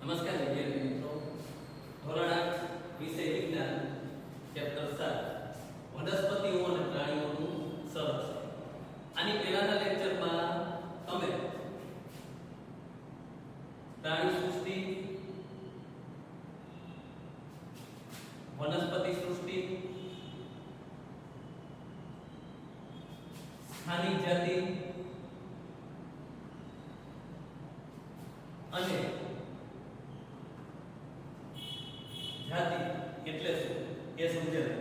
નમસ્કાર વિદ્યાર્થી મિત્રો, ધોરણ 8 વિષય વિજ્ઞાન ચેપ્ટર 7 વનસ્પતિઓ અને પ્રાણીઓનું સંરક્ષણ. આની પહેલાના લેક્ચરમાં તમે પ્રાણી સૃષ્ટિ, વનસ્પતિ સૃષ્ટિ, સ્થાનિક જાતિ અને જાતિ એટલે શું એ સમજ્યા.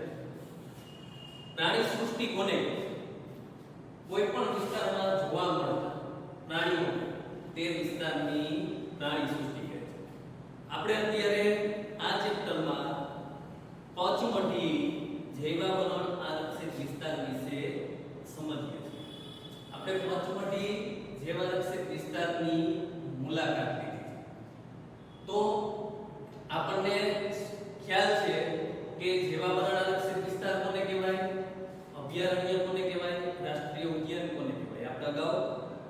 પ્રાણી સૃષ્ટિ કોને કોઈ પણ વિસ્તારમાં જોવા મળતા પ્રાણીઓ તે વિસ્તારની પ્રાણી સૃષ્ટિ કહે છે. આપણે અત્યારે આ ચેપ્ટરમાં પચમઢી જૈવાવરણ આરક્ષિત વિસ્તાર વિશે સમજીએ છીએ. આપણે પચમઢી જૈવારક્ષિત વિસ્તારની મુલાકાત લીધી છે. તો આપણને ખ્યાલ છે કે જૈવાવરણ આરક્ષિત વિસ્તાર કોને કહેવાય, અભયારણ્ય કોને કહેવાય, રાષ્ટ્રીય ઉદ્યાન કોને કહેવાય. આપણે અગાઉ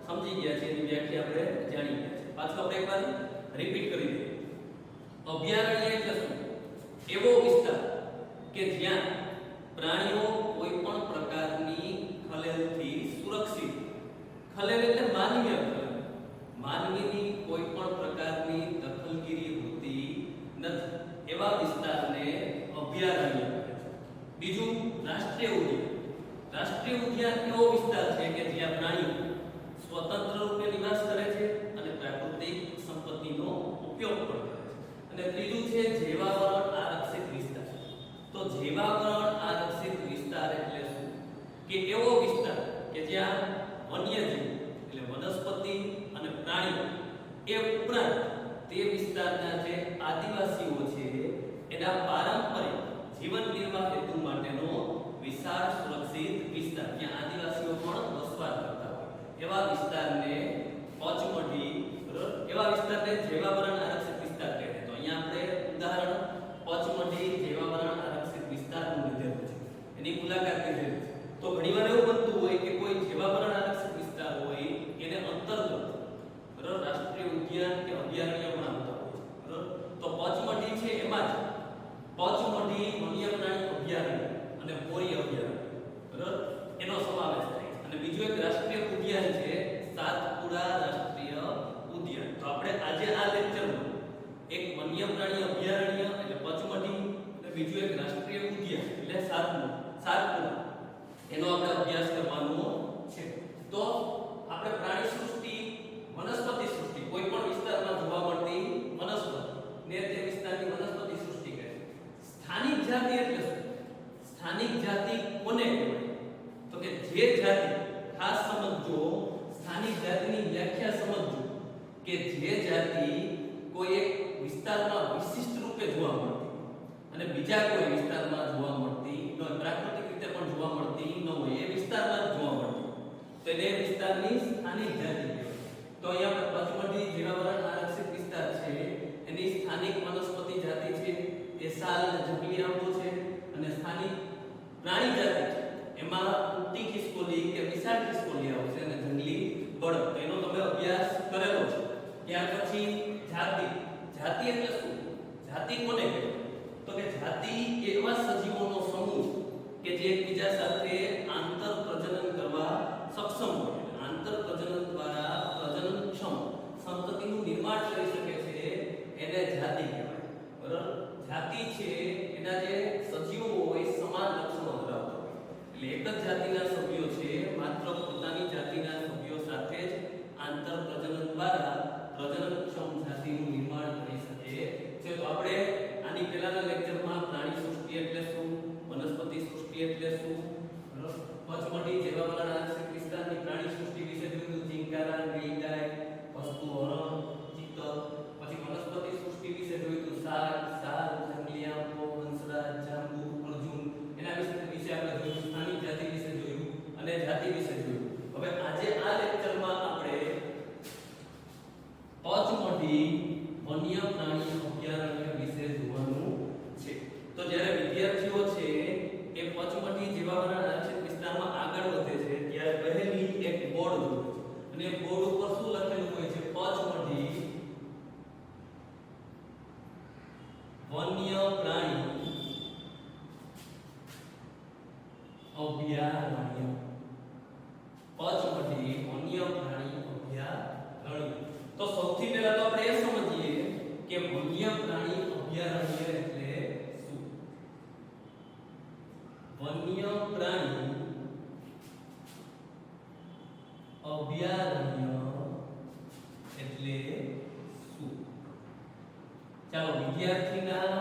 સમજી ગયા છે, એની વ્યાખ્યા આપણે જાણી ગયા છે. પાછું આપણે એકવાર રિપીટ કરી દઈએ. અભયારણ્ય એટલે શું? એવો વિસ્તાર કે જ્યાં પ્રાણીઓ કોઈ પણ પ્રકારની ખલેલથી સુરક્ષિત, ખલેલ એટલે માનવીય ખલેલ, માનવીની કોઈ પણ પ્રકારની દખલગીરી હોતી નથી, એવા વિસ્તારને અભયારણ્ય કહે છે. બીજું રાષ્ટ્રીય ઉદ્યાન. રાષ્ટ્રીય ઉદ્યાન એવો વિસ્તાર છે કે જ્યાં પ્રાણીઓ સ્વતંત્ર રૂપે નિવાસ કરે છે અને પ્રાકૃતિક સંપત્તિનો ઉપયોગ પણ કરે છે. અને ત્રીજું છે જૈવાવરણ આરક્ષિત વિસ્તાર. તો જૈવાવરણ આરક્ષિત વિસ્તાર એટલે શું? કે એવો વિસ્તાર કે જ્યાં વન્યજીવ એટલે વનસ્પતિ અને પ્રાણીઓ એ ઉપરાંત તે વિસ્તારના જે આદિવાસીઓ છે એના પારંપરિક જીવન નિર્વાહ હેતુ માટેનો વિશાળ સુરક્ષિત વિસ્તાર, જ્યાં આદિવાસીઓ પણ વસવાટ કરતા હોય એવા વિસ્તારને પચમઢી, એવા વિસ્તારને જૈવાવરણ આરક્ષિત વિસ્તાર કહે છે. તો અહીંયા આપણે ઉદાહરણ પચમઢી જૈવાવરણ આરક્ષિત વિસ્તારનું લીધેલું છે, એની મુલાકાત લીધેલી છે. તો ઘણીવાર એવું બનતું હોય કે કોઈ જૈવાવરણ આરક્ષિત વિસ્તાર હોય એને અંતર્ગત રાષ્ટ્રીય ઉદ્યાન કે અભયારણ્ય પણ આવતા હોય છે. તો પચમઢી છે એમાં જ પચમઢી વન્ય પ્રાણી અભયારણ્ય અને બોરી અભયારણ્ય એનો સમાવેશ થાય છે. અને બીજું એક રાષ્ટ્રીય ઉદ્યાન છે સાતપુડા રાષ્ટ્રીય ઉદ્યાન. તો આપણે આજે આ લેક્ચરમાં એક વન્ય પ્રાણી અભયારણ્ય એટલે પચમઢી અને બીજું એક રાષ્ટ્રીય ઉદ્યાન એટલે સાતપુડા એનો આપણે અભ્યાસ કરવાનો છે. તો આપણે પ્રાણી સૃષ્ટિ, વનસ્પતિ સૃષ્ટિ, કોઈ પણ વિસ્તારમાં જોવા મળતી વનસ્પતિ ને તે વિસ્તારની વનસ્પતિ સૃષ્ટિ કહે છે. સ્થાનિક જાતિ એટલે શું? સ્થાનિક જાતિ કોને કહેવાય? તો કે જે જાતિ, ખાસ સમજો, સ્થાનિક જાતિની વ્યાખ્યા સમજો કે જે જાતિ કોઈ એક વિસ્તારમાં વિશિષ્ટ રૂપે જોવા મળતી અને બીજા કોઈ વિસ્તારમાં જોવા મળતી ન હોય, પ્રાકૃતિક રીતે પણ જોવા મળતી ન હોય, એ વિસ્તારમાં જ જોવા મળતી, તો એ વિસ્તારની સ્થાનિક જાતિ કહેવાય. તો અહીંયા પચમઢી જૈવાવરણ આરક્ષિત વિસ્તાર છે, એની સ્થાનિક વનસ્પતિ જાતિ છે એ સાલ અને જંગલી આંબો છે. અને સ્થાનિક પ્રાણી જાતિ છે એમાં ઉટ્ટી ખિસકોલી કે વિશાળ ખિસકોલી આવશે અને જંગલી બળદ. તો એનો તમે અભ્યાસ કરેલો છે. ત્યાર પછી જાતિ. જાતિ એટલે શું? જાતિ કોને કહેવાય? તો કે જાતિ એવા સજીવોનો સમૂહ કે જે એકબીજા સાથે આંતર પ્રજનન કરવા સક્ષમ હોય, આંતર પ્રજનન દ્વારા પ્રજનનક્ષમ સંતતિનું નિર્માણ કરી શકે છે, એને જાતિ કહેવાય. બરાબર? જાતિ છે એના જે સજીવો હોય સમાન લક્ષણો ધરાવતા હોય. એટલે એક જ જાતિના સભ્યો છે માત્ર પોતાની જાતિના સભ્યો સાથે જ આંતર પ્રજનન દ્વારા પ્રજનનક્ષમ જાતિનું નિર્માણ કરી શકે છે. તો આપણે આની પહેલાના લેક્ચરમાં પ્રાણી સૃષ્ટિ એટલે શું, વનસ્પતિ સૃષ્ટિ એટલે શું, પચમઢી જૈવાવરણ આરક્ષિત વિસ્તારની પ્રાણી સૃષ્ટિ વિશે જોયું, ચિંકારા, નીલગાય, વસ્તુ, હરણ, ચિત્તલ. પછી વનસ્પતિ સૃષ્ટિ વિશે જોયું સાગ, સાલ, જંગલી આંબો, હંસરાજ, જાંબુ, અર્જુન, એના વિશે આપણે જોયું. સ્થાનિક જાતિ વિશે જોયું અને જાતિ વિશે જોયું. હવે આજે આ લેક્ચરમાં આપણે પચમઢી વન્ય પ્રાણી અભયારણ્ય વિશે જોવાનું છે. તો જ્યારે વિદ્યાર્થીઓ છે એ પચમઢી જૈવાવરણ આરક્ષિત વિસ્તારમાં આગળ વધે છે ત્યારે પહેલી એક બોર્ડ જોવે છે અને બોર્ડ ઉપર શું લખેલું હોય છે? પચમઢી વન્ય પ્રાણી અભયારણ્ય પચમઢી વન્ય પ્રાણી અભયારણ્ય તો સૌથી પહેલા તો આપણે એ સમજીએ કે વન્ય પ્રાણી અભયારણ્ય એટલે શું વન્ય પ્રાણી અભયારણ્ય એટલે શું ચાલો વિદ્યાર્થીના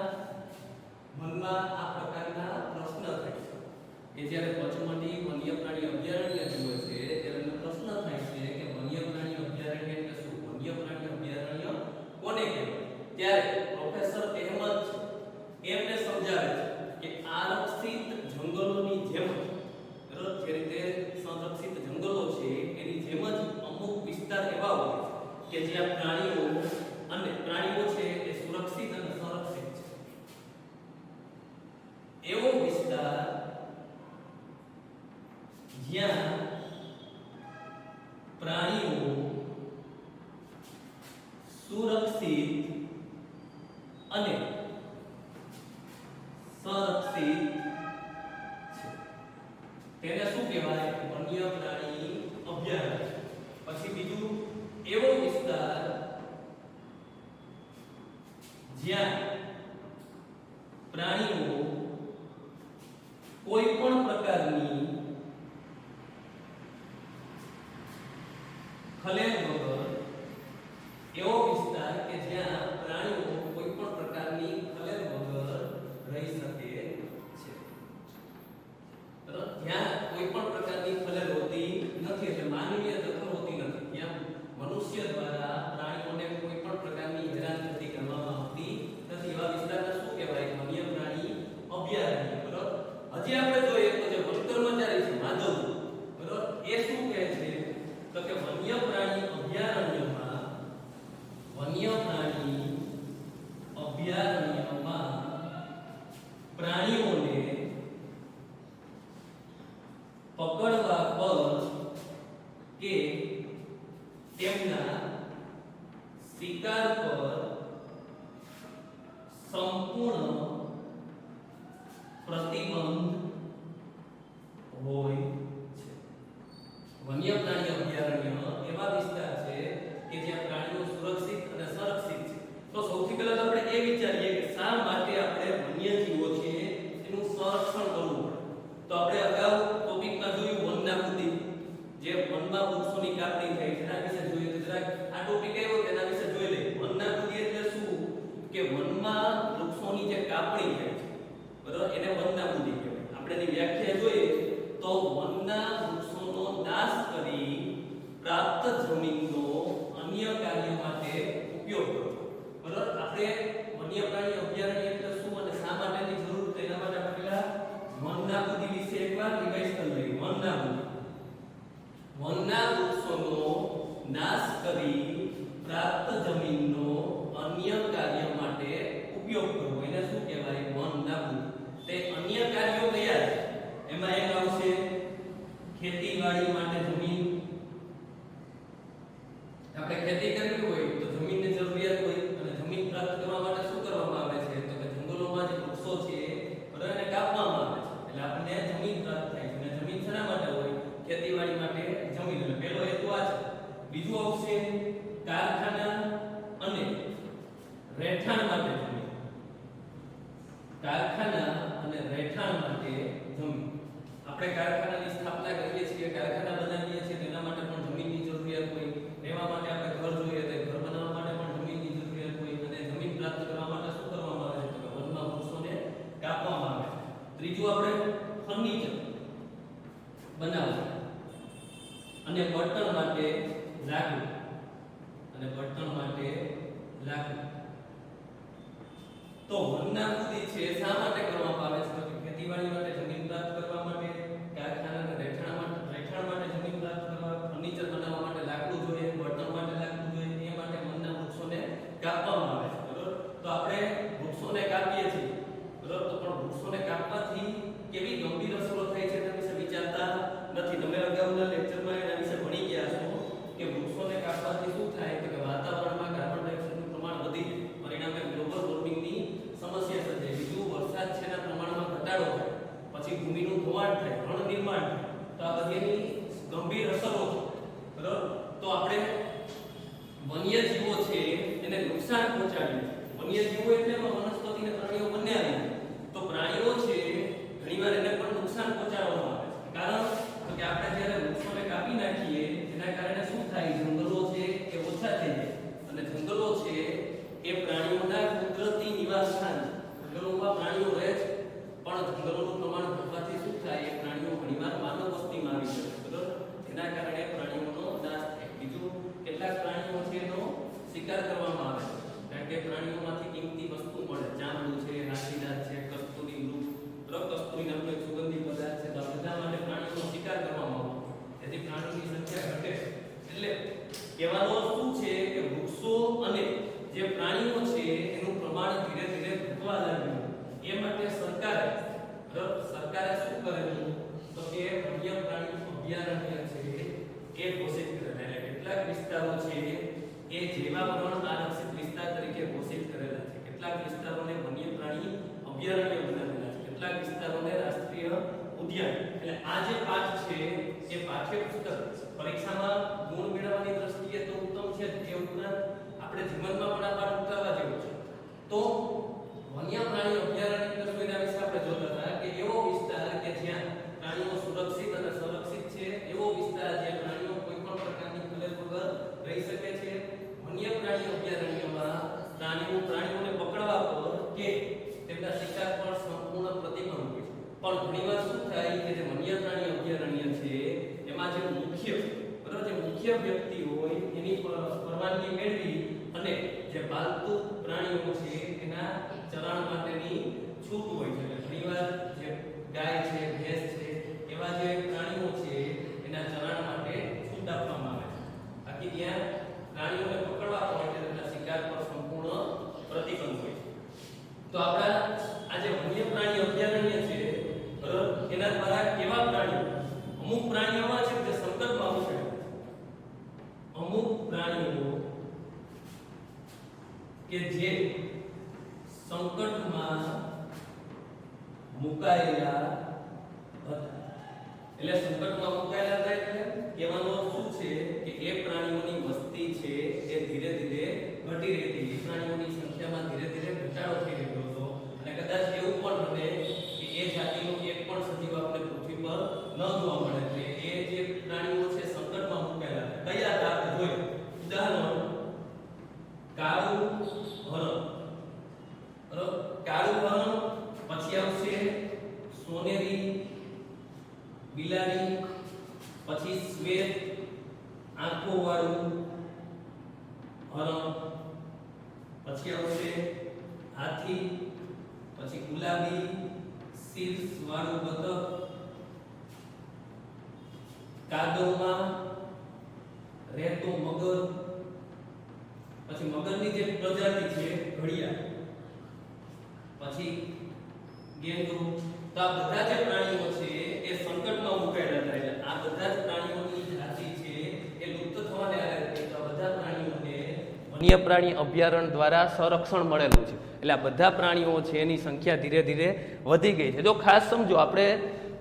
મનમાં આ પ્રકારના પ્રશ્ન થાય છે કે જ્યારે પચમઢી વન્ય પ્રાણી અભયારણ્ય જુએ છે ત્યારે એનો પ્રશ્ન થાય છે કે વન્ય પ્રાણી અભયારણ્ય એટલે શું વન્ય પ્રાણી અભયારણ્ય કોને કહેવાય ત્યારે પ્રોફેસર અહેમદ એમને સમજાવે છે કે આરક્ષિત જંગલોની જેમ બરાબર જે રીતે સંરક્ષિત જંગલો છે એની જેમ જ અમુક વિસ્તાર એવા હોય કે જ્યાં પ્રાણીઓ છે એ સુરક્ષિત અને સંરક્ષિત છે એવો વિસ્તાર જ્યાં પ્રાણીઓ સુરક્ષિત અને સંરક્ષિત છે તેને શું કહેવાય વન્ય પ્રાણી અભયારણ્ય પછી બીજું એવો વિસ્તાર જ્યાં પ્રાણીઓ કોઈ પણ પ્રકારની ખલેલ વગર એવો વિસ્તાર કે જ્યાં પ્રાણીઓ કોઈ પણ પ્રકારની ખલેલ વગર રહી શકે છે બરાબર જ્યાં કોઈ પણ પ્રકારની ખલેલ હોતી નથી એટલે માનવીય દખલ હોતી નથી ત્યાં મનુષ્ય દ્વારા પ્રાણીઓને કોઈ પણ પ્રકારની હેરાનગતિ કરવામાં આવતી નથી એવા વિસ્તારને શું કહેવાય વન્ય પ્રાણી અભયારણ્ય બરાબર હજી આપણે જોઈએ તો જે વન કર્મચારી છે માધવ બરાબર એ શું કહે છે તો કે વન્ય પ્રાણી અભયારણ્યમાં પ્રાણીઓને પકડવા પર કે તેમના શિકાર પર સંપૂર્ણ પ્રતિબંધ હોય છે વન્ય પ્રાણી અભયારણ્ય એવા વિસ્તાર છે કે જ્યાં પ્રાણીઓ સુરક્ષિત અને સંરક્ષિત છે તો સૌથી પહેલા તો આપણે એ વિચારીએ કે શા માટે આપણે વન્યજીવો છે એનું સંરક્ષણ કરવું પડે તો આપણે અગાઉ ટોપિકમાં જોયું વનનાબૂદી જે વનમાં વૃક્ષોની કાપણી થાય છે એના વિશે જોઈએ તો જરાક આ ટોપિક આવ્યો તેના વિશે જોઈ લઈએ વનનાબૂદી એટલે શું કે વનમાં વૃક્ષોની જે કાપણી થાય છે બરાબર એને વનનાબૂદી કહેવાય આપણે એની વ્યાખ્યા જોઈએ તો વનના વૃક્ષોનો નાશ કરી પ્રાપ્ત જમીનનો અન્ય કાર્ય માટે ઉપયોગ કરવો બરાબર આપણે વન્ય પ્રાણી અભયારણ્ય એટલે શું અને શા માટેની જરૂર છે એના માટે આપણે પહેલા વનનાબૂદી વિશે એકવાર રિવાઇઝ કરી લઈએ વનના વૃક્ષોનો નાશ કરી પ્રાપ્ત જમીનનો અન્ય કાર્ય માટે ઉપયોગ કરવો એને શું કહેવાય વનનાબૂદી તે અન્ય કાર્યો કયા છે એમાં એક આવશે ખેતીવાડી માટે જમીન આપણે ખેતી કરવી હોય તો જમીનની જરૂરિયાત હોય અને જમીન પ્રાપ્ત કરવા માટે શું કરવામાં આવે છે તો કે જંગલોમાં જે વૃક્ષો છે બરાબર એને કાપવામાં આવે છે એટલે આપણને જમીન પ્રાપ્ત થાય છે અને જમીન શેના માટે હોય ખેતીવાડી માટે જમીન એટલે પહેલો હેતુ આ છે બીજું આવશે કારખાના અને રહેઠાણ માટે જમીન કારખાના અને રહેઠાણ માટે જમીન આપણે કારખાનાની સ્થાપના કરીએ છીએ કારખાના બનાવીએ છીએ તેના માટે પણ જમીનની જરૂરિયાત હોય રહેવા માટે આપણે ઘર જોઈએ તો ઘર બનાવવા માટે પણ જમીનની જરૂરિયાત હોય અને જમીન પ્રાપ્ત કરવા માટે શું કરવામાં આવે છે તો વનમાં વૃક્ષોને કાપવામાં આવે છે ત્રીજું આપણે ફર્નિચર બનાવવું અને બળતણ માટે લાકડું તો વનનાબૂદી છે શા માટે કરવામાં આવે છે તો ખેતીવાડી માટે જમીન પ્રાપ્ત કરવા માટે કારખાના અને રહેઠાણ માટે જમીન પ્રાપ્ત કરવા ફર્નિચર બનાવવા માટે લાકડું જોઈએ બળતણ માટે લાકડું જોઈએ એ માટે વનના વૃક્ષોને કાપવામાં આવે છે બરોબર તો આપણે વૃક્ષોને કાપીએ છીએ બરોબર તો પણ વૃક્ષોને કાપવાથી કેવી ગંભીર અસરો થાય છે તેના વિશે વિચારતા નથી તમે અગાઉના લેક્ચરમાં એના વિશે ભણી ગયા છો કે વૃક્ષોને કાપવાથી શું થાય તો કે વાતાવરણમાં કાર્બન ડાયોક્સાઇડનું પ્રમાણ વધી જાય પરિણામે ગ્લોબલ વોર્મિંગની સમસ્યા નુકસાન પહોંચાડ્યું છે। વન્યજીવો એટલે વનસ્પતિ અને પ્રાણીઓ બંને આવી જાય તો પ્રાણીઓ છે ઘણીવાર એને પણ નુકસાન પહોંચાડવામાં આવે છે। કારણ તો કે આપણે જ્યારે વૃક્ષોને કાપી નાખીએ એના કારણે શું થાય, જંગલો છે એ ઓછા થઈ જાય અને જંગલો છે એ પ્રાણીઓના કુદરતી નિવાસસ્થાન છે। જંગલોમાં પ્રાણીઓ રહે છે પણ જંગલોનું પ્રમાણ ઘટવાથી શું થાય, એ પ્રાણીઓ ઘણીવાર માનવ વસ્તીમાં આવી જાય, બરાબર। એના કારણે પ્રાણીઓનો નાશ થાય। બીજું, કેટલાક પ્રાણીઓ છે એનો શિકાર કરવામાં આવે છે કારણ કે પ્રાણીઓમાંથી કિંમતી વસ્તુ મળે, ચામડું છે, હાથીદાંત છે, કસ્તુરી મૃગ, કસ્તુરી નામનો એક સુગંધી પદાર્થ છે, તો આ બધા માટે પ્રાણીઓનો શિકાર કરવામાં આવે તેથી પ્રાણીઓની સંખ્યા ઘટે છે। એટલે કહેવાનો શું છે કે વૃક્ષો અને જે પ્રાણીઓ છે એનું પ્રમાણ ધીરે ધીરે ઘટવા લાગ્યું। એ માટે સરકારે શું કરેલું તો કે વન્ય પ્રાણી અભયારણ્ય છે એ ઘોષિત કરેલા। એટલે કેટલાક વિસ્તારો છે એ જીવાવરણ આરક્ષિત વિસ્તાર તરીકે ઘોષિત કરેલા છે, કેટલાક વિસ્તારોને વન્ય પ્રાણી અભયારણ્ય બનાવેલા છે, કેટલાક વિસ્તારોને રાષ્ટ્રીય ઉદ્યાન। એટલે આ જે પાઠ છે એ પાઠ્યપુસ્તક પરીક્ષામાં ગુણ મેળવવાની દ્રષ્ટિએ તો ઉત્તમ છે, તે ઉપરાંત આપણે જીવનમાં પણ આ પાઠ ઉતારવા જેવો છે। તો વન્ય પ્રાણી અભયારણ્ય એટલે એના વિશે આપણે જોતા હતા કે એવો વિસ્તાર કે જ્યાં પ્રાણીઓ સુરક્ષિત અને સંરક્ષિત છે, એવો વિસ્તાર જ્યાં પ્રાણીઓ કોઈ પણ પ્રકારની ખલેલ વગર રહી શકે છે। વન્ય પ્રાણી અભયારણ્યમાં પ્રાણીઓને પકડવા પર કે તેમના શિકાર પર સંપૂર્ણ પ્રતિબંધ હોય છે, પણ ઘણીવાર શું થાય કે જે વન્ય પ્રાણી અભયારણ્ય છે એમાં જે મુખ્ય વ્યક્તિ હોય એની પરવાનગી મેળવી અને જે પાલતુ પ્રાણીઓ છે એના ચરાણ માટેની છૂટ હોય છે। એટલે ઘણીવાર જે ગાય છે, ભેંસ છે, એવા જે પ્રાણીઓ છે એના ચરાણ માટે છૂટ આપવામાં આવે છે, બાકી ત્યાં પ્રાણીઓને પકડવા માટે તેમના શિકાર પર સંપૂર્ણ પ્રતિબંધ હોય છે। તો આપણા આ જે વન્ય પ્રાણી અભયારણ્ય છે બરાબર, એના દ્વારા કેવા પ્રાણીઓ, અમુક પ્રાણીઓ એવા છે જે સંકટમાં મુકાય છે, અમુક પ્રાણીઓ કે જે સંકટમાં મુકાયેલા હતા। એટલે સંકટમાં મુકાયેલા હતા એટલે કહેવાનો શું છે કે એ પ્રાણીઓની વસ્તી છે એ ધીરે ધીરે ઘટી રહી હતી, એ પ્રાણીઓની સંખ્યામાં ધીરે ધીરે ઘટાડો થઈ રહ્યો હતો અને કદાચ એવું પણ બને કે એ જાતિનો એક પણ સજીવ આપણે પૃથ્વી પર ન જોવા મળે। એટલે એ જે પ્રાણીઓ છે સંકટમાં મુકાયેલા હતા। કયા હતા આપણે જોઈએ, ઉદાહરણ કાળું હરણ, બરાબર, કાળું હરણ, પછી આવશે સોનેરી બિલાડી, પછી શ્વેત આંખો વાળું હરણ, પછી આવશે હાથી, પછી ગુલાબી શીર્ષ વાળું બતક, કાદવમાં રહેતો મગર, પછી મગરની જે પ્રજાતિ છે ઘડિયાળ, પછી ગેંડો। તો આ બધા જે પ્રાણીઓ છે એ સંકટમાં મુકાયેલા હતા। એટલે આ બધા જ પ્રાણીઓની જાતિ છે એ લુપ્ત થવાને આરે છે। તો આ બધા પ્રાણીઓને વન્ય પ્રાણી અભયારણ્ય દ્વારા સંરક્ષણ મળેલું છે। એટલે આ બધા પ્રાણીઓ છે એની સંખ્યા ધીરે ધીરે વધી ગઈ છે। જો ખાસ સમજો, આપણે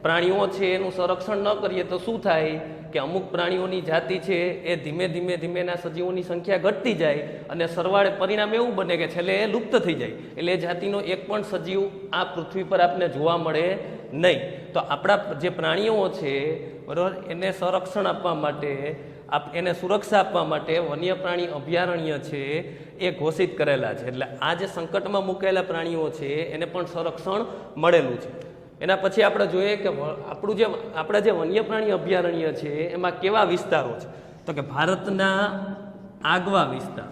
પ્રાણીઓ છે એનું સંરક્ષણ ન કરીએ તો શું થાય કે અમુક પ્રાણીઓની જાતિ છે એ ધીમે ધીમે એના સજીવોની સંખ્યા ઘટતી જાય અને સરવાળે પરિણામ એવું બને કે છેલ્લે એ લુપ્ત થઈ જાય। એટલે એ જાતિનો એક પણ સજીવ આ પૃથ્વી પર આપને જોવા મળે નહીં। તો આપણા જે પ્રાણીઓ છે બરાબર, એને સંરક્ષણ આપવા માટે, એને સુરક્ષા આપવા માટે વન્ય પ્રાણી અભયારણ્ય છે એ ઘોષિત કરેલા છે। એટલે આ જે સંકટમાં મુકાયેલા પ્રાણીઓ છે એને પણ સંરક્ષણ મળેલું છે। એના પછી આપણે જોઈએ કે આપણા જે વન્ય પ્રાણી અભયારણ્ય છે એમાં કેવા વિસ્તારો છે, તો કે ભારતના આગવા વિસ્તાર।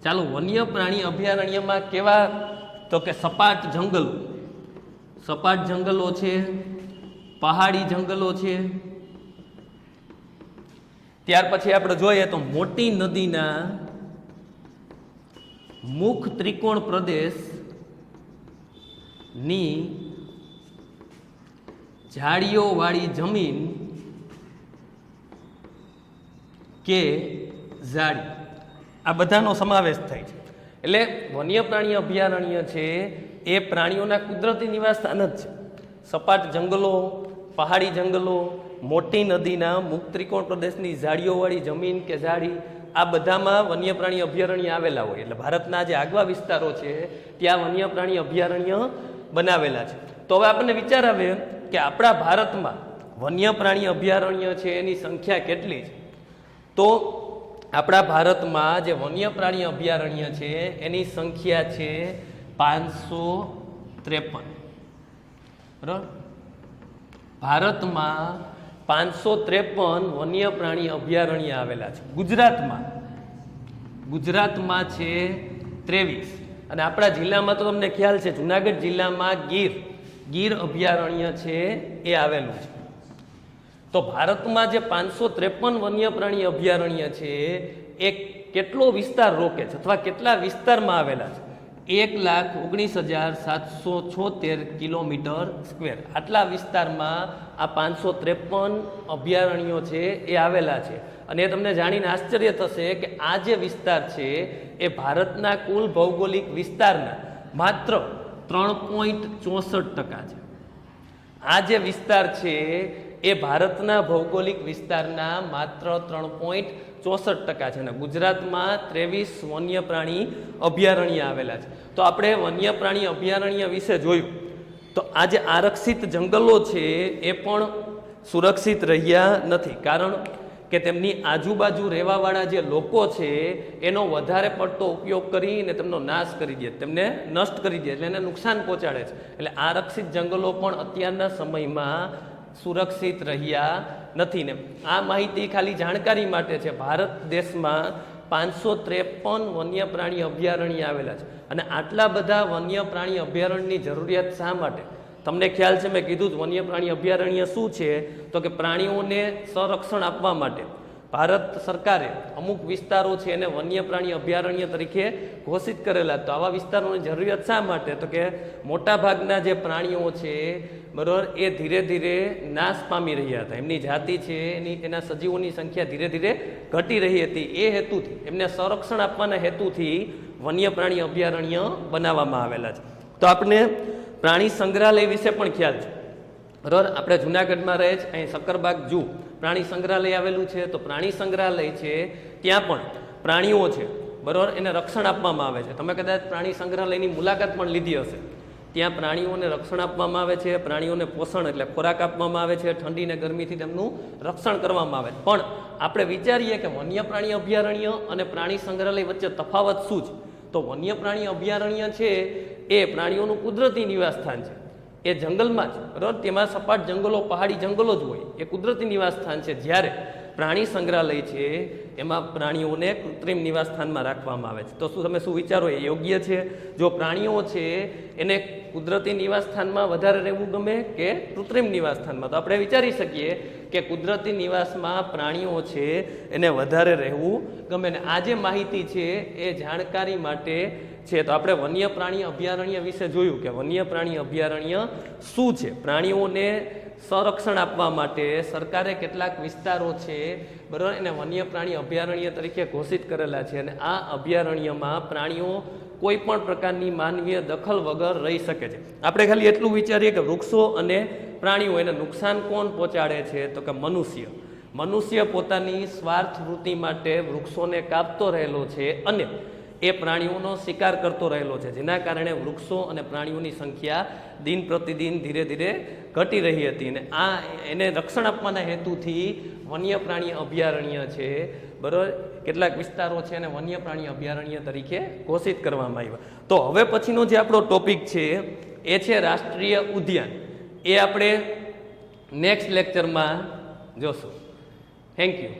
ચાલો, વન્ય પ્રાણી અભયારણ્યમાં કેવા, તો કે સપાટ જંગલો છે, પહાડી જંગલો છે। ત્યાર પછી આપણે જોઈએ તો મોટી નદીના મુખ ત્રિકોણ પ્રદેશ ની ઝાડીઓ વાળી જમીન કે ઝાડી, આ બધાનો સમાવેશ થાય છે। એટલે વન્ય પ્રાણી અભયારણ્ય છે એ પ્રાણીઓના કુદરતી નિવાસસ્થાન જ છે। સપાટ જંગલો, પહાડી જંગલો મોટી નદીના મુક્ત ત્રિકોણ પ્રદેશની ઝાડીઓવાળી જમીન કે ઝાડી આ બધામાં વન્ય પ્રાણી અભયારણ્ય આવેલા હોય. એટલે ભારતના જે આગવા વિસ્તારો છે ત્યાં વન્ય પ્રાણી અભયારણ્ય બનાવેલા છે. તો હવે આપણને વિચાર આવે કે આપણા ભારતમાં વન્ય પ્રાણી અભયારણ્ય છે એની સંખ્યા કેટલી છે. તો આપણા ભારતમાં જે વન્ય પ્રાણી અભયારણ્ય છે એની સંખ્યા છે 553. બરાબર, ભારતમાં 553 વન્ય પ્રાણી અભયારણ્ય આવેલા છે. ગુજરાતમાં છે 23 અને આપણા જિલ્લામાં તો તમને ખ્યાલ છે જુનાગઢ જિલ્લામાં ગીર અભયારણ્ય છે એ આવેલું છે. તો ભારતમાં જે 553 વન્ય પ્રાણી અભયારણ્ય છે એ કેટલો વિસ્તાર રોકે છે અથવા કેટલા વિસ્તારમાં આવેલા છે? 1,19,776 કિલોમીટર સ્ક્વેર. આટલા વિસ્તારમાં આ 553 અભયારણ્યો છે એ આવેલા છે. અને એ તમને જાણીને આશ્ચર્ય થશે કે આ જે વિસ્તાર છે એ ભારતના કુલ ભૌગોલિક વિસ્તારના માત્ર 3.64% છે. આ જે વિસ્તાર છે એ ભારતના ભૌગોલિક વિસ્તારના માત્ર 3.64% છે. અને ગુજરાતમાં 23 વન્ય પ્રાણી અભયારણ્ય આવેલા છે. તો આપણે વન્ય પ્રાણી અભયારણ્ય વિશે જોયું તો આ જે આરક્ષિત જંગલો છે એ પણ સુરક્ષિત રહ્યા નથી. કારણ કે તેમની આજુબાજુ રહેવાવાળા જે લોકો છે એનો વધારે પડતો ઉપયોગ કરીને તેમનો નાશ કરી દે, તેમને નષ્ટ કરી દે, એટલે એને નુકસાન પહોંચાડે છે. એટલે આરક્ષિત જંગલો પણ અત્યારના સમયમાં સુરક્ષિત રહ્યા નથી. ને આ માહિતી ખાલી જાણકારી માટે છે. ભારત દેશમાં 553 વન્ય પ્રાણી અભયારણ્ય આવેલા છે. અને આટલા બધા વન્ય પ્રાણી અભયારણ્યની જરૂરિયાત શા માટે? તમને ખ્યાલ છે, મેં કીધું વન્ય પ્રાણી અભયારણ્ય શું છે, તો કે પ્રાણીઓને સંરક્ષણ આપવા માટે ભારત સરકારે અમુક વિસ્તારો છે એને વન્ય પ્રાણી અભયારણ્ય તરીકે ઘોષિત કરેલા. તો આવા વિસ્તારોની જરૂરિયાત શા માટે? તો કે મોટાભાગના જે પ્રાણીઓ છે બરાબર એ ધીરે ધીરે નાશ પામી રહ્યા હતા. એમની જાતિ છે એના સજીવોની સંખ્યા ધીરે ધીરે ઘટી રહી હતી. એ હેતુથી એમને સંરક્ષણ આપવાના હેતુથી વન્ય પ્રાણી અભયારણ્ય બનાવવામાં આવેલા છે. તો આપણે પ્રાણી સંગ્રહાલય વિશે પણ ખ્યાલ છે બરાબર. આપણે જુનાગઢમાં રહે છે, અહીં સક્કરબાગ જૂ પ્રાણી સંગ્રહાલય આવેલું છે. તો પ્રાણી સંગ્રહાલય છે ત્યાં પણ પ્રાણીઓ છે બરાબર એને રક્ષણ આપવામાં આવે છે. તમે કદાચ પ્રાણી સંગ્રહાલયની મુલાકાત પણ લીધી હશે. ત્યાં પ્રાણીઓને રક્ષણ આપવામાં આવે છે, પ્રાણીઓને પોષણ એટલે ખોરાક આપવામાં આવે છે, ઠંડી અને ગરમીથી તેમનું રક્ષણ કરવામાં આવે છે. પણ આપણે વિચારીએ કે વન્ય પ્રાણી અભયારણ્ય અને પ્રાણી સંગ્રહાલય વચ્ચે તફાવત શું છે? તો વન્ય પ્રાણી અભયારણ્ય છે એ પ્રાણીઓનું કુદરતી નિવાસસ્થાન છે. એ જંગલમાં જ બરાબર, તેમાં સપાટ જંગલો, પહાડી જંગલો જ હોય, એ કુદરતી નિવાસસ્થાન છે. જ્યારે પ્રાણી સંગ્રહાલય છે એમાં પ્રાણીઓને કૃત્રિમ નિવાસસ્થાનમાં રાખવામાં આવે છે. તો તમે શું વિચારો, એ યોગ્ય છે? જો પ્રાણીઓ છે એને કુદરતી નિવાસસ્થાનમાં વધારે રહેવું ગમે કે કૃત્રિમ નિવાસસ્થાનમાં? તો આપણે વિચારી શકીએ કે કુદરતી નિવાસમાં પ્રાણીઓ છે એને વધારે રહેવું ગમે. ને આ જે માહિતી છે એ જાણકારી માટે છે. તો આપણે વન્ય પ્રાણી અભયારણ્ય વિશે જોયું કે વન્ય પ્રાણી અભયારણ્ય શું છે. પ્રાણીઓને સંરક્ષણ આપવા માટે સરકારે કેટલાક વિસ્તારો છે બરાબર એને વન્ય પ્રાણી અભયારણ્ય તરીકે ઘોષિત કરેલા છે. અને આ અભયારણ્યમાં પ્રાણીઓ કોઈ પણ પ્રકારની માનવીય દખલ વગર રહી શકે છે. આપણે ખાલી એટલું વિચારીએ કે વૃક્ષો અને પ્રાણીઓ એને નુકસાન કોણ પહોંચાડે છે? તો કે મનુષ્ય પોતાની સ્વાર્થ વૃત્તિ માટે વૃક્ષોને કાપતો રહેલો છે અને એ પ્રાણીઓનો શિકાર કરતો રહેલો છે. જેના કારણે વૃક્ષો અને પ્રાણીઓની સંખ્યા દિન પ્રતિદિન ધીરે ધીરે ઘટી રહી હતી. અને એને રક્ષણ આપવાના હેતુથી વન્ય પ્રાણી અભયારણ્ય છે બરાબર કેટલાક વિસ્તારો છે અને વન્ય પ્રાણી અભયારણ્ય તરીકે ઘોષિત કરવામાં આવ્યા. તો હવે પછીનો જે આપણો ટોપિક છે એ છે રાષ્ટ્રીય ઉદ્યાન. એ આપણે નેક્સ્ટ લેક્ચરમાં જોશું. Thank you.